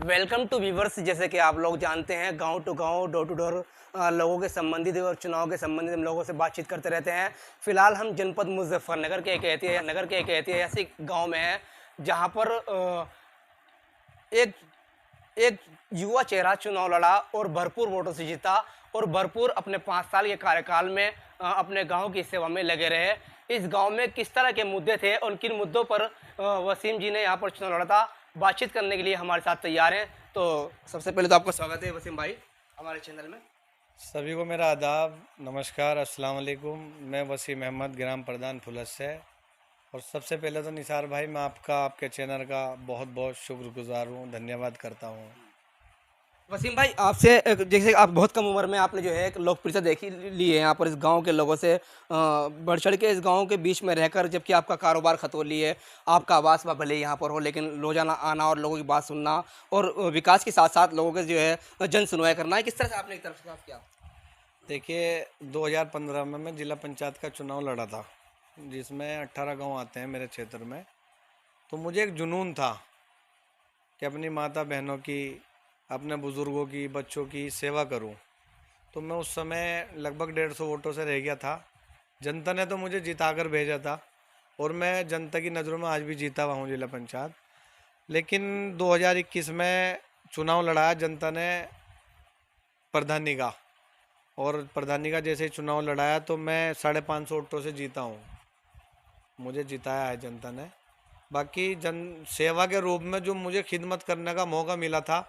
Welcome to viewers. जैसे कि आप लोग जानते हैं, गांव टू गांव, डोर टू डोर लोगों के संबंधित और चुनाव के संबंधित हम लोगों से बातचीत करते रहते हैं। फिलहाल हम जनपद मुजफ्फरनगर के एक ऐतिहासिक गांव में हैं, जहां पर एक एक युवा चेहरा चुनाव लड़ा और भरपूर वोटों से जीता और भरपूर अपने 5 साल के कार्यकाल में अपने गांव की सेवा में लगे रहे। इस गांव में किस तरह के मुद्दे थे और किन मुद्दों पर वसीम जी ने यहां पर चुनाव लड़ा था, बातचीत करने के लिए हमारे साथ तैयार हैं। तो सबसे पहले तो आपका स्वागत है वसीम भाई हमारे चैनल में। सभी को मेरा आदाब, नमस्कार, अस्सलाम वालेकुम। मैं वसीम अहमद, ग्राम प्रधान फुलस से। और सबसे पहले तो निसार भाई, मैं आपके चैनल का बहुत बहुत शुक्रगुजार हूँ, धन्यवाद करता हूँ। वसीम भाई, आपसे जैसे आप बहुत कम उम्र में आपने जो है एक लोकप्रियता देखी ली है यहाँ पर इस गांव के लोगों से, बढ़ चढ़ के इस गांव के बीच में रहकर, जबकि आपका कारोबार खतौली है, आपका आवास भले यहाँ पर हो, लेकिन रोजाना आना और लोगों की बात सुनना और विकास के साथ साथ लोगों के जो है जन सुनवाई करना है, किस तरह से आपने एक तरफ से काम किया? देखिए, 2015 में मैं जिला पंचायत का चुनाव लड़ा था, जिसमें 18 गांव आते हैं मेरे क्षेत्र में। तो मुझे एक जुनून था कि अपनी माता बहनों की, अपने बुज़ुर्गों की, बच्चों की सेवा करूं। तो मैं उस समय लगभग 150 वोटों से रह गया था। जनता ने तो मुझे जिता कर भेजा था और मैं जनता की नज़रों में आज भी जीता हुआ हूँ जिला पंचायत। लेकिन 2021 में चुनाव लड़ाया जनता ने प्रधानी का, और प्रधानी का जैसे ही चुनाव लड़ाया तो मैं 550 वोटों से जीता हूँ। मुझे जिताया है जनता ने। बाकी जन सेवा के रूप में जो मुझे खिदमत करने का मौका मिला था,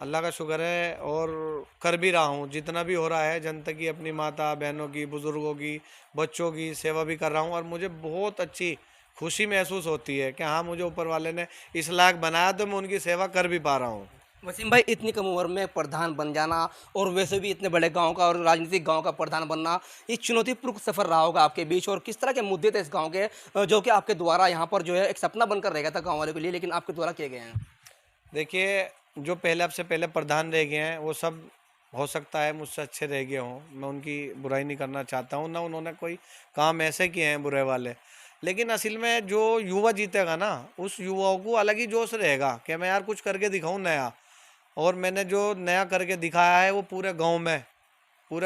अल्लाह का शुक्र है, और कर भी रहा हूँ। जितना भी हो रहा है जनता की, अपनी माता बहनों की, बुज़ुर्गों की, बच्चों की सेवा भी कर रहा हूँ। और मुझे बहुत अच्छी खुशी महसूस होती है कि हाँ, मुझे ऊपर वाले ने इस लायक बनाया तो मैं उनकी सेवा कर भी पा रहा हूँ। वसीम भाई, इतनी कम उम्र में प्रधान बन जाना और वैसे भी इतने बड़े गांव का और राजनीतिक गांव का प्रधान बनना, ये चुनौतीपूर्ण सफर रहा होगा आपके बीच। और किस तरह के मुद्दे थे इस गांव के जो कि आपके द्वारा यहाँ पर जो है एक सपना बनकर रह गया था गांव वालों के लिए, लेकिन आपके द्वारा किए गए हैं? देखिए, जो पहले आपसे पहले प्रधान रह गए हैं वो सब हो सकता है मुझसे अच्छे रह गए हों, मैं उनकी बुराई नहीं करना चाहता हूँ, ना उन्होंने कोई काम ऐसे किए हैं बुरे वाले। लेकिन असल में जो युवा जीतेगा ना, उस युवाओं को अलग ही जोश रहेगा कि मैं यार कुछ करके दिखाऊं नया। और मैंने जो नया करके दिखाया है वो पूरे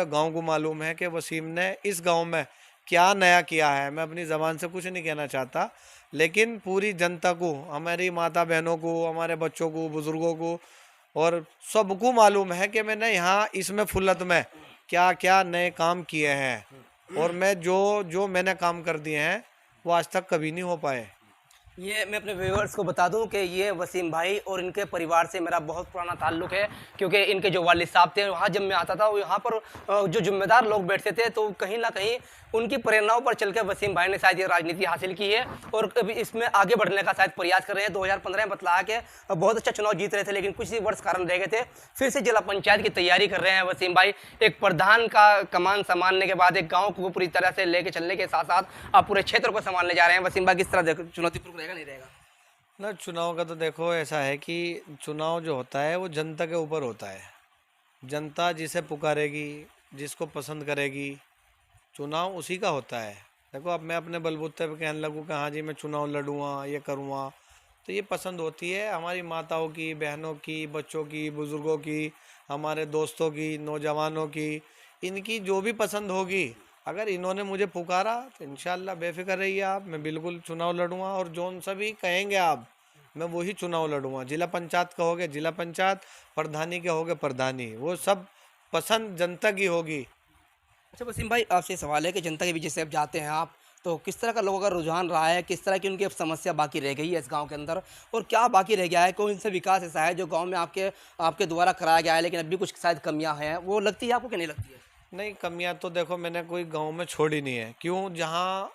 गांव को मालूम है कि वसीम ने इस गांव में क्या नया किया है। मैं अपनी ज़बान से कुछ नहीं कहना चाहता, लेकिन पूरी जनता को, हमारी माता बहनों को, हमारे बच्चों को, बुज़ुर्गों को और सबको मालूम है कि मैंने यहाँ इसमें फुलत में क्या क्या नए काम किए हैं। और मैं जो जो मैंने काम कर दिए हैं वो आज तक कभी नहीं हो पाए। ये मैं अपने व्यूअर्स को बता दूं कि ये वसीम भाई और इनके परिवार से मेरा बहुत पुराना ताल्लुक है, क्योंकि इनके जो वालिद साहब थे, वहाँ जब मैं आता था यहाँ पर जो जिम्मेदार लोग बैठते थे, तो कहीं ना कहीं उनकी प्रेरणाओं पर चलकर वसीम भाई ने शायद ये राजनीति हासिल की है और कभी इसमें आगे बढ़ने का शायद प्रयास कर रहे हैं। 2015 में बतलाया कि बहुत अच्छा चुनाव जीत रहे थे, लेकिन कुछ ही वर्ष कारण रह गए थे। फिर से जिला पंचायत की तैयारी कर रहे हैं वसीम भाई। एक प्रधान का कमान संभालने के बाद एक गाँव को पूरी तरह से लेके चलने के साथ साथ आप पूरे क्षेत्र को संभालने जा रहे हैं। वसीम भाई, किस तरह चुनौतीपूर्ण रहेगा, नहीं रहेगा? ना, चुनाव का तो देखो ऐसा है कि चुनाव जो होता है वो जनता के ऊपर होता है। जनता जिसे पुकारेगी, जिसको पसंद करेगी, चुनाव उसी का होता है। देखो, अब मैं अपने बलबूते पे कहने लगूँ कि हाँ जी मैं चुनाव लड़ूँगा, ये करूँगा, तो ये पसंद होती है हमारी माताओं की, बहनों की, बच्चों की, बुज़ुर्गों की, हमारे दोस्तों की, नौजवानों की। इनकी जो भी पसंद होगी, अगर इन्होंने मुझे पुकारा तो इंशाल्लाह बेफिक्र रहिए आप, मैं बिल्कुल चुनाव लड़ूंगा। और जोन सा भी कहेंगे आप, मैं वही चुनाव लड़ूंगा। जिला पंचायत का होगे जिला पंचायत, प्रधानी के होगे प्रधानी, वो सब पसंद जनता की होगी। अच्छा वसीम भाई, आपसे सवाल है कि जनता के बीच जैसे अब जाते हैं आप, तो किस तरह का लोगों का रुझान रहा है, किस तरह की उनकी अब समस्या बाकी रह गई है इस गांव के अंदर, और क्या बाकी रह गया है? कौन सा विकास ऐसा है जो गांव में आपके आपके द्वारा कराया गया है लेकिन अभी कुछ शायद कमियां हैं, वो लगती है आपको कि नहीं लगती है? नहीं, कमियां तो देखो मैंने कोई गांव में छोड़ी नहीं है। क्यों? जहाँ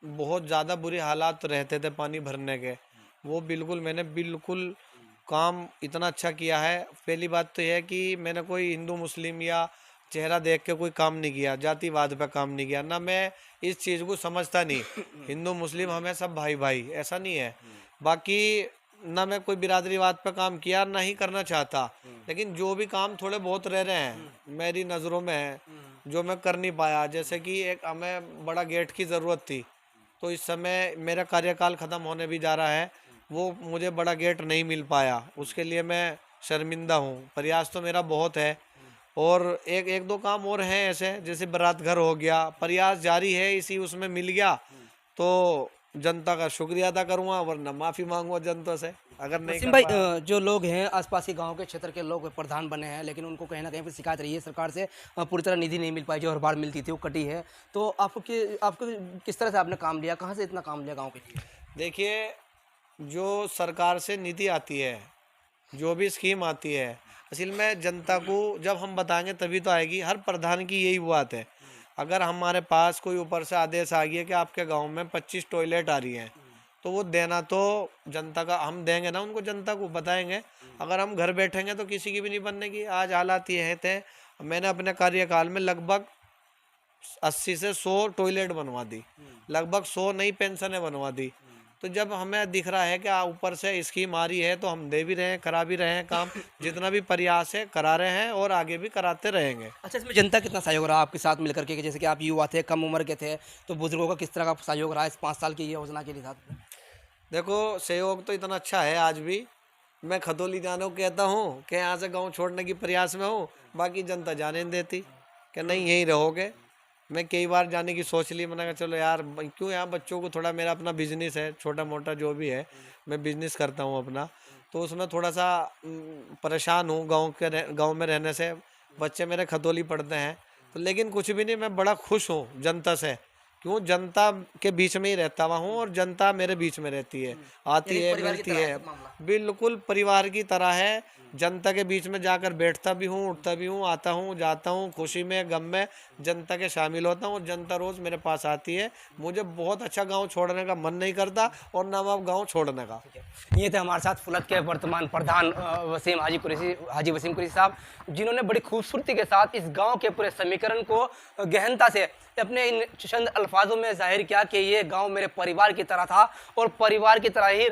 बहुत ज़्यादा बुरे हालात रहते थे पानी भरने के, वो बिल्कुल मैंने बिल्कुल काम इतना अच्छा किया है। पहली बात तो यह है कि मैंने कोई हिंदू मुस्लिम या चेहरा देख के कोई काम नहीं किया, जातिवाद पे काम नहीं किया। ना मैं इस चीज़ को समझता नहीं, हिंदू मुस्लिम हमें सब भाई भाई, ऐसा नहीं है। बाकी ना मैं कोई बिरादरीवाद पे काम किया, ना ही करना चाहता। लेकिन जो भी काम थोड़े बहुत रह रहे हैं मेरी नज़रों में है, जो मैं कर नहीं पाया, जैसे कि एक हमें बड़ा गेट की ज़रूरत थी, तो इस समय मेरा कार्यकाल ख़त्म होने भी जा रहा है। वो मुझे बड़ा गेट नहीं मिल पाया, उसके लिए मैं शर्मिंदा हूँ। प्रयास तो मेरा बहुत है, और एक दो काम और हैं ऐसे, जैसे बारात घर हो गया, प्रयास जारी है। इसी उसमें मिल गया तो जनता का शुक्रिया अदा करूँगा, वरना माफ़ी मांगूंगा जनता से अगर नहीं वसीम कर भाई, पाया। जो लोग हैं आसपास के गांव के क्षेत्र के लोग प्रधान बने हैं, लेकिन उनको कहीं ना कहीं पे शिकायत रही है सरकार से, पूरी तरह निधि नहीं मिल पाई, जो हर बार मिलती थी वो कटी है। तो आपको किस तरह से आपने काम लिया, कहाँ से इतना काम लिया गांव के लिए? देखिए, जो सरकार से नीति आती है, जो भी स्कीम आती है, असल में जनता को जब हम बताएंगे तभी तो आएगी। हर प्रधान की यही बात है। अगर हमारे पास कोई ऊपर से आदेश आ गया कि आपके गांव में 25 टॉयलेट आ रही हैं, तो वो देना तो जनता का, हम देंगे ना उनको, जनता को बताएंगे। अगर हम घर बैठेंगे तो किसी की भी नहीं बनने की। आज हालात ये थे, मैंने अपने कार्यकाल में लगभग 80 से 100 टॉयलेट बनवा दी, लगभग 100 नई पेंशनें बनवा दी। तो जब हमें दिख रहा है कि ऊपर से स्कीम आ रही है, तो हम दे भी रहे हैं, करा भी रहे हैं काम। जितना भी प्रयास है करा रहे हैं और आगे भी कराते रहेंगे। अच्छा, इसमें जनता कितना सहयोग रहा आपके साथ मिलकर के, कि जैसे कि आप युवा थे, कम उम्र के थे, तो बुजुर्गों का किस तरह का सहयोग रहा इस 5 साल की योजना के लिए साथ? देखो, सहयोग तो इतना अच्छा है। आज भी मैं खतौली जाने को कहता हूँ कि यहाँ से गांव छोड़ने की प्रयास में हूँ, बाकी जनता जाने नहीं देती कि नहीं यहीं रहोगे। मैं कई बार जाने की सोच ली, मैंने कहा चलो यार, क्यों, यहाँ बच्चों को थोड़ा, मेरा अपना बिजनेस है छोटा मोटा जो भी है, मैं बिजनेस करता हूँ अपना, तो उसमें थोड़ा सा परेशान हूँ गाँव में रहने से। बच्चे मेरे खतौली पढ़ते हैं, तो लेकिन कुछ भी नहीं, मैं बड़ा खुश हूँ जनता से। क्यों, जनता के बीच में ही रहता हुआ हूँ, और जनता मेरे बीच में रहती है, आती यानी है, परिवार की मिलती तरह है है। सब मामला। बिल्कुल परिवार की तरह है। जनता के बीच में जाकर बैठता भी हूँ, उठता भी हूँ, आता हूँ, जाता हूँ, खुशी में गम में जनता के शामिल होता हूँ, और जनता रोज़ मेरे पास आती है। मुझे बहुत अच्छा गांव छोड़ने का मन नहीं करता, और ना अब गांव छोड़ने का। ये थे हमारे साथ फुलत के वर्तमान प्रधान वसीम हाजी वसीम कुरैशी साहब, जिन्होंने बड़ी खूबसूरती के साथ इस गांव के पूरे समीकरण को गहनता से अपने इन चंद अल्फाजों में जाहिर किया कि ये गांव मेरे परिवार की तरह था, और परिवार की तरह ही